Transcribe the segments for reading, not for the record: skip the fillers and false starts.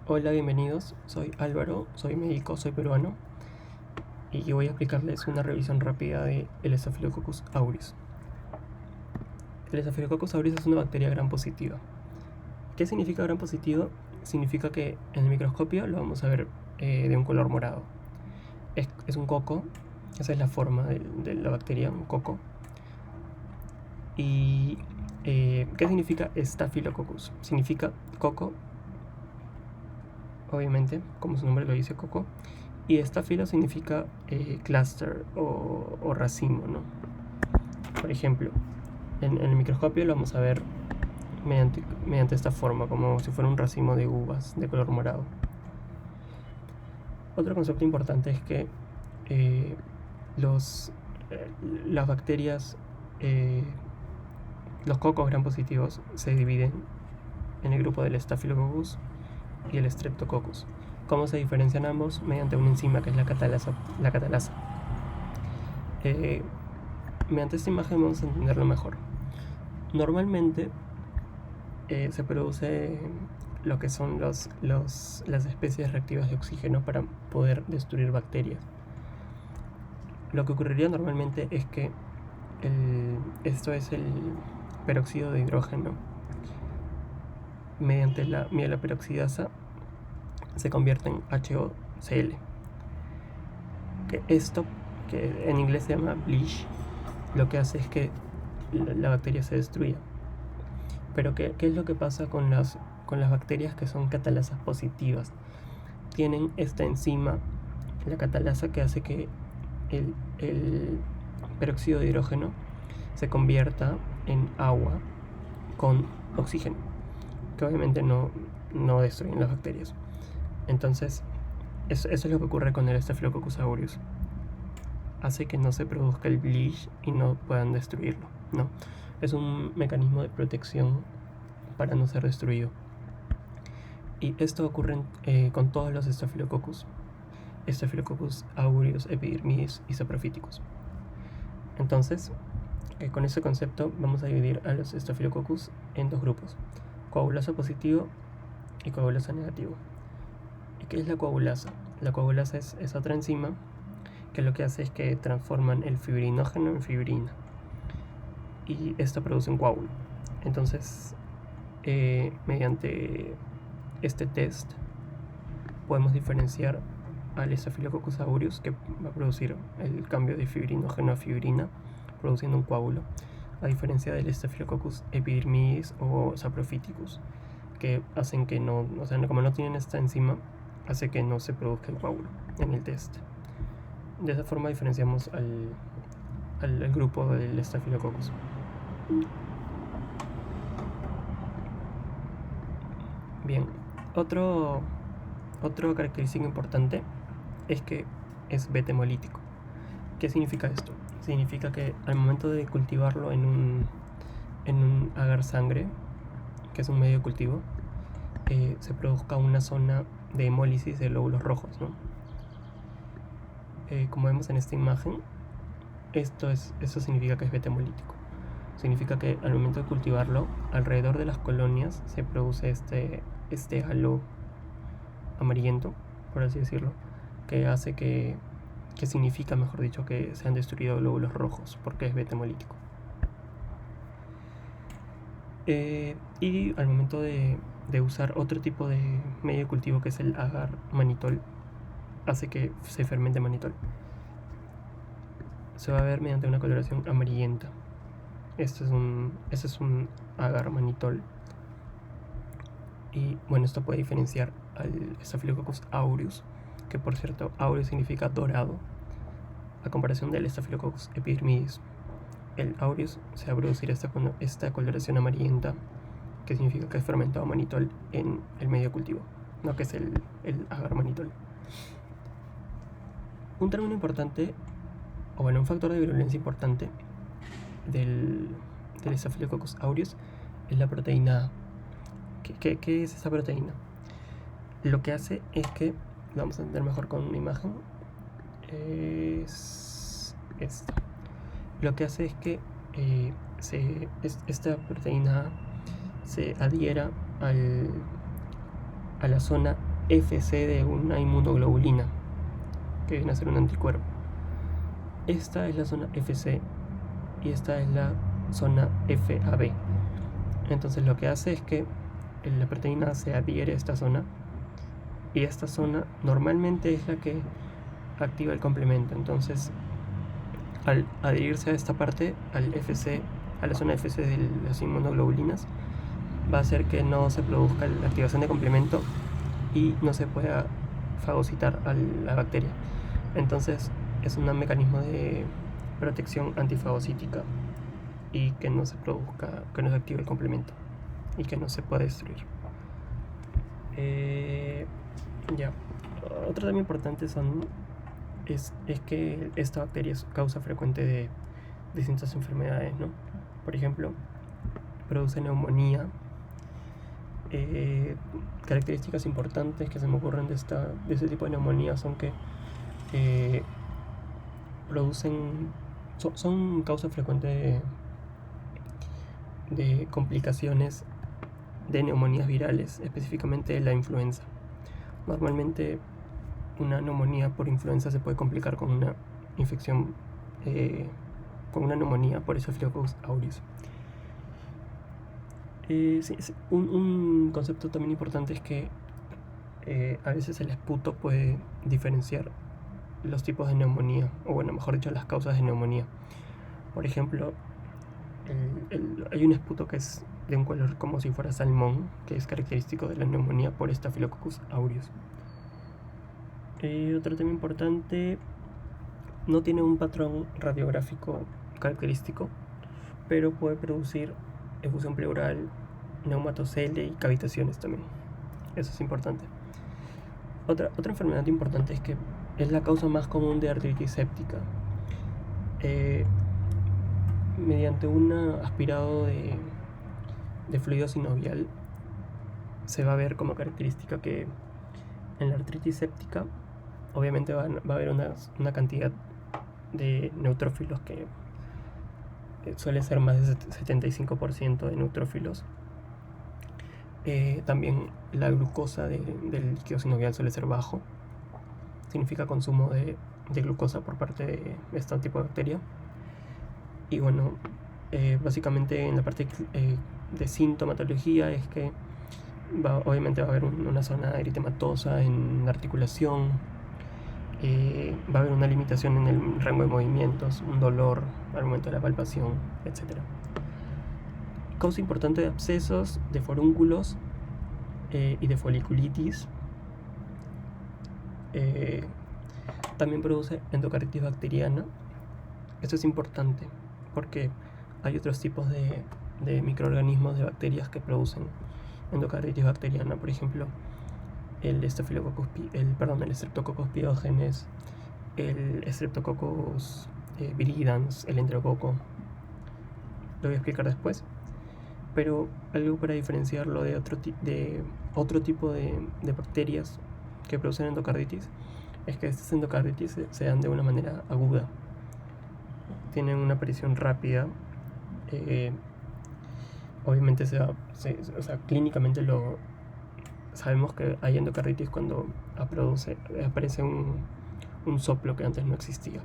Hola, bienvenidos. Soy Álvaro, soy médico, soy peruano y voy a explicarles una revisión rápida de el Staphylococcus aureus. El Staphylococcus aureus es una bacteria gram positiva. ¿Qué significa gram positivo? Significa que en el microscopio lo vamos a ver de un color morado. Es un coco, esa es la forma de la bacteria, un coco. ¿Y qué significa Staphylococcus? Significa coco, obviamente, como su nombre lo dice, coco. Y estafilo significa cluster o racimo, ¿no? Por ejemplo, en el microscopio lo vamos a ver mediante esta forma, como si fuera un racimo de uvas de color morado. Otro concepto importante es que las bacterias, los cocos gram positivos, se dividen en el grupo del Staphylococcus y el Streptococcus. ¿Cómo se diferencian ambos? Mediante una enzima que es la catalasa. Mediante esta imagen vamos a entenderlo mejor. Normalmente se produce lo que son las especies reactivas de oxígeno para poder destruir bacterias. Lo que ocurriría normalmente es que esto es el peróxido de hidrógeno. Mediante la mieloperoxidasa se convierte en HOCl. Esto, que en inglés se llama bleach, lo que hace es que la bacteria se destruya. Pero ¿qué es lo que pasa con las bacterias que son catalasas positivas? Tienen esta enzima, la catalasa, que hace que el peróxido de hidrógeno se convierta en agua con oxígeno, que obviamente no destruyen las bacterias. Entonces, eso es lo que ocurre con el Staphylococcus aureus. Hace que no se produzca el bleach y no puedan destruirlo, ¿no? Es un mecanismo de protección para no ser destruido. Y esto ocurre con todos los Staphylococcus aureus, epidermidis y saprophyticus. Entonces, con ese concepto vamos a dividir a los Staphylococcus en dos grupos: coagulasa positivo y coagulasa negativo. ¿Y qué es la coagulasa? La coagulasa es otra enzima que lo que hace es que transforman el fibrinógeno en fibrina y esto produce un coágulo. Entonces, mediante este test podemos diferenciar al Staphylococcus aureus, que va a producir el cambio de fibrinógeno a fibrina, produciendo un coágulo, a diferencia del Staphylococcus epidermidis o saprophyticus, que hacen que no, como no tienen esta enzima, hace que no se produzca el coágulo en el test. De esa forma diferenciamos al grupo del Staphylococcus. Bien, otra característica importante es que es beta-hemolítico. ¿Qué significa esto? Significa que al momento de cultivarlo en un agar sangre, que es un medio de cultivo, se produzca una zona de hemólisis de glóbulos rojos, ¿no? Como vemos en esta imagen, eso significa que es beta-hemolítico. Significa que al momento de cultivarlo, alrededor de las colonias se produce este halo amarillento, por así decirlo, que hace que significa, mejor dicho, que se han destruido glóbulos rojos, porque es beta-hemolítico. Y al momento de usar otro tipo de medio de cultivo, que es el agar manitol, hace que se fermente manitol. Se va a ver mediante una coloración amarillenta. Este es un agar manitol. Y bueno, esto puede diferenciar al Staphylococcus aureus, que por cierto, aureus significa dorado, a comparación del Staphylococcus epidermidis. El aureus se va a producir esta coloración amarillenta, que significa que es fermentado manitol en el medio cultivo, no que es el agar manitol. Un término importante, o bueno, un factor de virulencia importante del Staphylococcus aureus es la proteína A. ¿Qué es esa proteína? Lo que hace es que, lo vamos a entender mejor con una imagen, es esta. Lo que hace es que esta proteína A se adhiera a la zona FC de una inmunoglobulina, que viene a ser un anticuerpo. Esta es la zona FC y esta es la zona FAB. Entonces lo que hace es que la proteína se adhiere a esta zona, y esta zona normalmente es la que activa el complemento. Entonces, al adherirse a esta parte, a la zona FC de las inmunoglobulinas, va a hacer que no se produzca la activación de complemento y no se pueda fagocitar a la bacteria. Entonces es un mecanismo de protección antifagocítica, y que no se produzca, que no se active el complemento y que no se pueda destruir. Otro tema importante es que esta bacteria es causa frecuente de distintas enfermedades, ¿no? Por ejemplo, produce neumonía. Características importantes que se me ocurren de ese tipo de neumonía son que son causa frecuente de complicaciones de neumonías virales, específicamente la influenza. Normalmente una neumonía por influenza se puede complicar con una infección, con una neumonía por Staphylococcus aureus. Un concepto también importante es que a veces el esputo puede diferenciar los tipos de neumonía, o bueno, mejor dicho, las causas de neumonía. Por ejemplo, hay un esputo que es de un color como si fuera salmón, que es característico de la neumonía por Staphylococcus aureus. Otro tema importante, no tiene un patrón radiográfico característico, pero puede producir efusión pleural, neumatocele y cavitaciones también. Eso es importante. Otra enfermedad importante es que es la causa más común de artritis séptica. Mediante un aspirado de fluido sinovial se va a ver como característica que en la artritis séptica obviamente va a haber una cantidad de neutrófilos que suele ser más del 75% de neutrófilos. También la glucosa del líquido sinovial suele ser bajo. Significa consumo de glucosa por parte de este tipo de bacteria. Y bueno, básicamente en la parte de sintomatología es que obviamente va a haber una zona eritematosa en la articulación, va a haber una limitación en el rango de movimientos, un dolor al momento de la palpación, etc. Causa importante de abscesos, de forúnculos y de foliculitis. También produce endocarditis bacteriana. Esto es importante porque hay otros tipos de microorganismos, de bacterias que producen endocarditis bacteriana. Por ejemplo, el Streptococcus pyogenes, el Streptococcus viridans, el enterococo. Lo voy a explicar después. Pero algo para diferenciarlo de otro tipo de bacterias que producen endocarditis es que estas endocarditis se dan de una manera aguda. Tienen una aparición rápida. Obviamente clínicamente sabemos que hay endocarditis cuando aparece un soplo que antes no existía.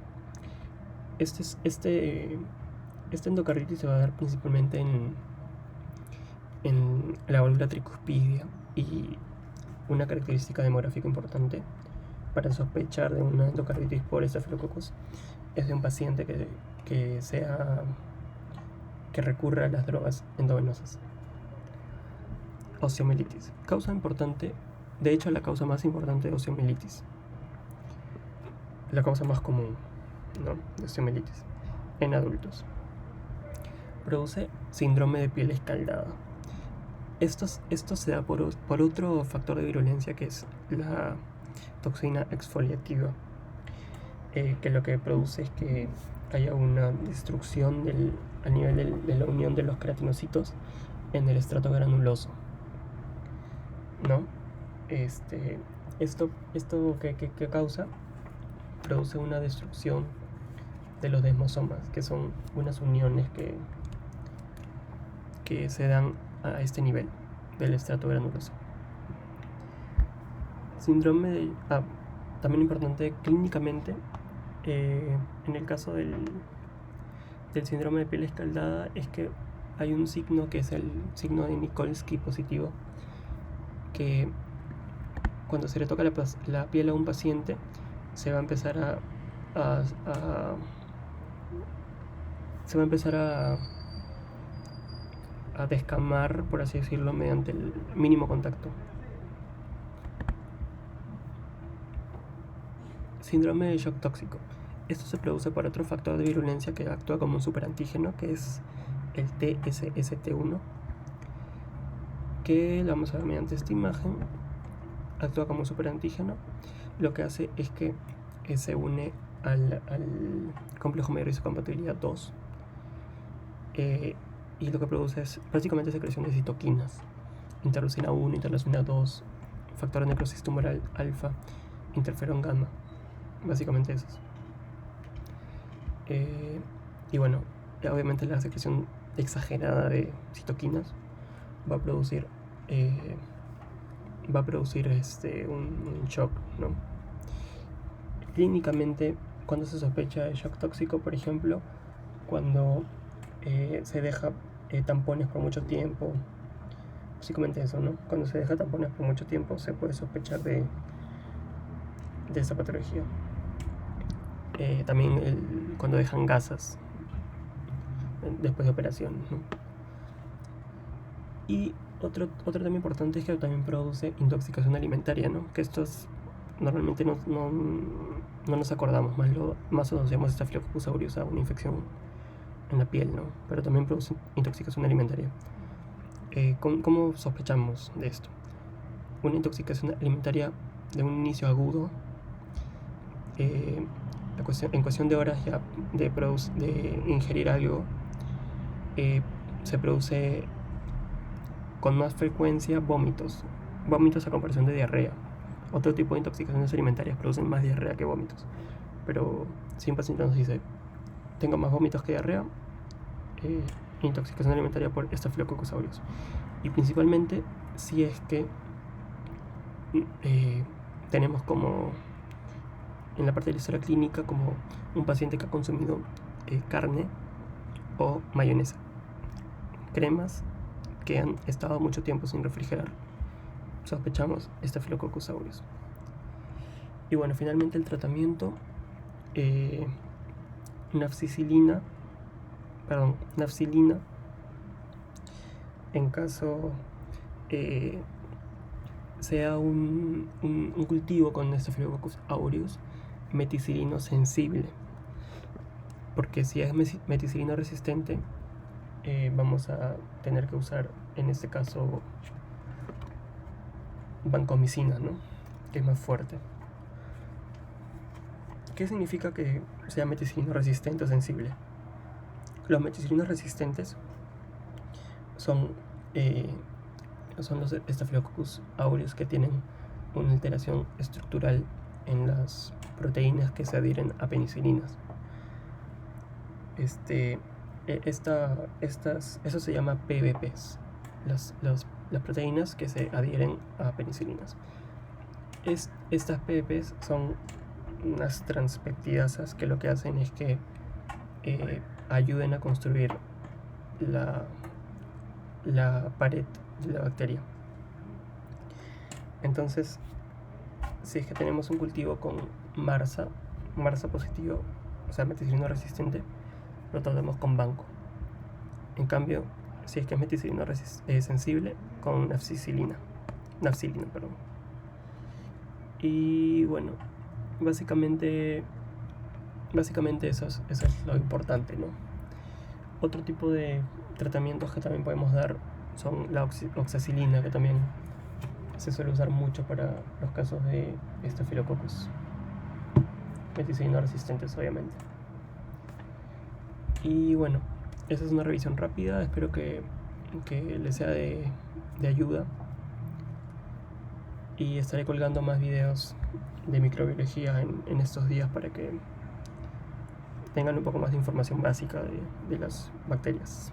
Este endocarditis se va a dar principalmente en la válvula tricuspidia, y una característica demográfica importante para sospechar de una endocarditis por Staphylococcus es de un paciente que recurre a las drogas endovenosas. Osteomielitis, causa importante, de hecho la causa más importante de osteomielitis, la causa más común, ¿no?, de osteomielitis en adultos. Produce síndrome de piel escaldada. Esto se da por otro factor de virulencia, que es la toxina exfoliativa, que lo que produce es que haya una destrucción a nivel de la unión de los queratinocitos en el estrato granuloso, ¿no? Esto que causa, produce una destrucción de los desmosomas, que son unas uniones que se dan a este nivel del estrato granuloso. Síndrome de... también importante clínicamente, en el caso del síndrome de piel escaldada, es que hay un signo que es el signo de Nikolsky positivo, que cuando se le toca la piel a un paciente se va a empezar a descamar, por así decirlo, mediante el mínimo contacto. Síndrome de shock tóxico. Esto se produce por otro factor de virulencia que actúa como un superantígeno, que es el TSST1, que lo vamos a ver mediante esta imagen. Actúa como un superantígeno. Lo que hace es que se une al complejo mayor de histocompatibilidad 2, y lo que produce es básicamente secreción de citoquinas, interleucina 1, interleucina 2, factor de necrosis tumoral alfa, interferón gamma, básicamente esos. Y bueno, obviamente la secreción exagerada de citoquinas va a producir un shock, ¿no? Clínicamente, cuando se sospecha de shock tóxico, por ejemplo, cuando se deja tampones por mucho tiempo, básicamente eso, ¿no? Cuando se deja tampones por mucho tiempo se puede sospechar de esa patología. También cuando dejan gasas después de operación, ¿no? Y otro tema importante es que también produce intoxicación alimentaria, ¿no? Que estos normalmente no nos acordamos, más asociamos Staphylococcus aureus a una infección en la piel, ¿no? Pero también produce intoxicación alimentaria. ¿Cómo sospechamos de esto? Una intoxicación alimentaria de un inicio agudo, en cuestión de horas ya de ingerir algo, se produce con más frecuencia vómitos a comparación de diarrea. Otro tipo de intoxicaciones alimentarias producen más diarrea que vómitos, pero si un paciente nos dice tengo más vómitos que diarrea, intoxicación alimentaria por Staphylococcus aureus. Y principalmente si es que tenemos como en la parte de la historia clínica como un paciente que ha consumido carne o mayonesa, cremas que han estado mucho tiempo sin refrigerar, sospechamos Staphylococcus aureus. Y bueno, finalmente el tratamiento, nafcilina, en caso sea un cultivo con Staphylococcus aureus meticilino sensible, porque si es meticilino resistente, vamos a tener que usar en este caso vancomicina, ¿no? Que es más fuerte. ¿Qué significa que sea meticilino resistente o sensible? Los meticilinos resistentes son los Staphylococcus aureus que tienen una alteración estructural en las proteínas que se adhieren a penicilinas. Eso se llama PBPs, las proteínas que se adhieren a penicilinas. Estas PBPs son unas transpeptidasas que lo que hacen es que ayuden a construir la pared de la bacteria. Entonces, si es que tenemos un cultivo con MARSA positivo, o sea, meticilino resistente, lo tratamos con banco. En cambio, si es que es meticilino sensible, con nafcilina. Y bueno, básicamente eso es lo importante, ¿no? Otro tipo de tratamientos que también podemos dar son la oxacilina, que también se suele usar mucho para los casos de Staphylococcus meticilino resistentes, obviamente. Y bueno, esa es una revisión rápida, espero que les sea de ayuda, y estaré colgando más videos de microbiología en estos días para que tengan un poco más de información básica de las bacterias.